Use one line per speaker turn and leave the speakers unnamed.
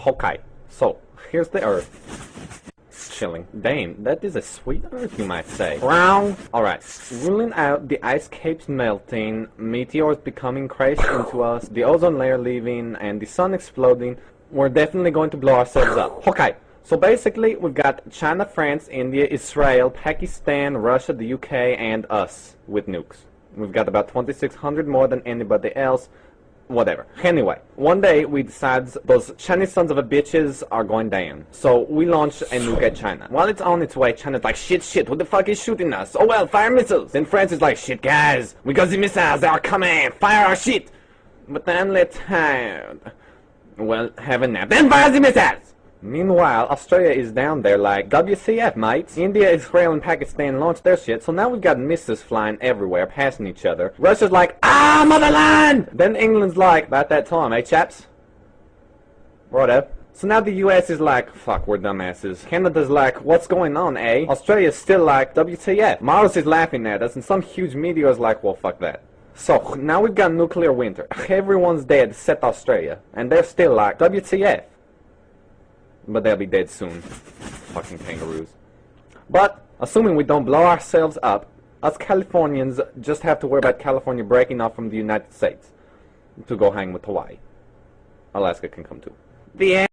Okay, so here's the Earth. It's chilling. Damn, that is a sweet Earth, you might say. Wrong. Alright, ruling out the ice caps melting, meteors becoming crashed into us, the ozone layer leaving, and the sun exploding, we're definitely going to blow ourselves up. Okay, so basically we've got China, France, India, Israel, Pakistan, Russia, the UK, and us with nukes. We've got about 2,600 more than anybody else. Whatever. Anyway, one day we decide those Chinese sons of a bitches are going down. So we launch a nuke at China. While it's on its way, China's like, shit, what the fuck is shooting us? Oh well, fire missiles. Then France is like, shit guys, we got the missiles, they are coming, fire our shit. But then they're tired. Well, have a nap, then fire the missiles. Meanwhile, Australia is down there like, WCF, mates? India, Israel, and Pakistan launched their shit, so now we've got missiles flying everywhere, passing each other. Russia's like, ah, motherland! Then England's like, about that time, eh, chaps? Whatever. So now the US is like, fuck, we're dumbasses. Canada's like, what's going on, eh? Australia's still like, WTF. Mars is laughing at us, and some huge meteor's like, well, fuck that. So, now we've got nuclear winter. Everyone's dead except Australia, and they're still like, WTF. But they'll be dead soon. Fucking kangaroos. But, assuming we don't blow ourselves up, us Californians just have to worry about California breaking off from the United States to go hang with Hawaii. Alaska can come too. The end.